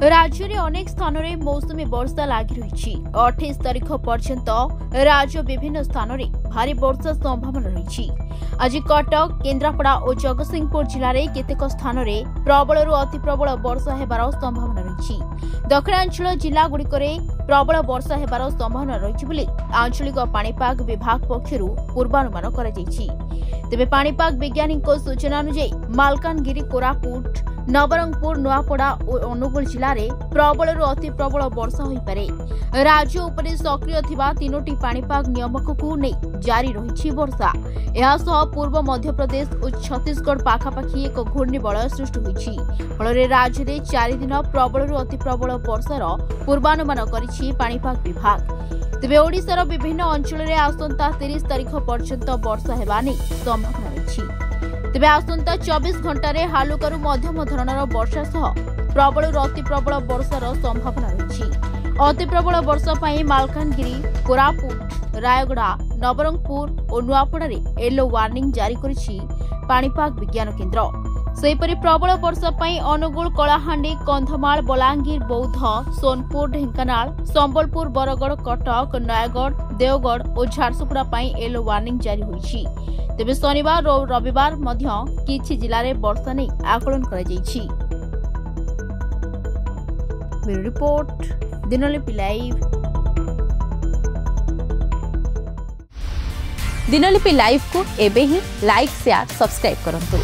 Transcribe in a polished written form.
राज्य में अनेक स्थान में मौसुमी वर्षा लगी रही। 28 तारीख पर्यंत राज्य विभिन्न स्थान में भारी वर्षा संभावना रही। आज कटक, केन्द्रापड़ा और जगतसिंहपुर जिले में केतेक स्थान में प्रबल अति प्रबल वर्षा होबार संभावना रही। दक्षिणांचल जिला गुड़िक प्रबल वर्षा होबार संभावना रही आंचलिक पाणीपाग विभाग पक्षर पूर्वानुमान कर तेज पाणीपाग वैज्ञानिक सूचना अनुसार मालकानगिरी, कोरापुट, नवरंगपुर, नुआपड़ा और अनुगुल जिले में प्रबल अति प्रबल वर्षा हो पारे। राज्य उपरे सक्रिय थिबा तीनोटी पाणीपाग नियामक को नहीं जारी रही वर्षा। यह पूर्व मध्य प्रदेश और छत्तीसगढ़ पाखापाखि एक घूर्णिबलय सृष्टि होइछि। फल राज्य में 4 दिन प्रबल अति प्रबल वर्षार पूर्वानुमान करिछि पाणीपाग विभाग। तेबे ओडिशार विभिन्न अंचल में आसंता 30 तारीख पर्यंत वर्षा हेबा नै संभावना रही। तेबे आसंता 24 घंटे हालुकारू मध्यम धरणर वर्षा सह प्रबल अति प्रबल वर्षार संभावना रही। अति प्रबल वर्षा पई मालकानगिरी, कोरापुट, रायगड़ा, नवरंगपुर और नुआपड़ा येलो वार्निंग जारी करिछि पाणीपाग विज्ञान केन्द्र। सेहीपरि प्रबल वर्षा पई अनुगुल, कलाहांडी, कंधमाल, बलांगीर, बौद्ध, सोनपुर, ढेंकानाल, संबलपुर, बरगड़, कटक, नयागढ़, देवगढ़ और झारसुगुड़ा पई येलो वार्निंग जारी होइछि। तेबे शनिवार और रविवार मध्य किछि जिले में वर्षा नहीं आकलन करा जाइछि। Bureau report, Dinalipi live. Dinalipi live को एबे ही लाइक, शेयर, सब्सक्राइब करंतु।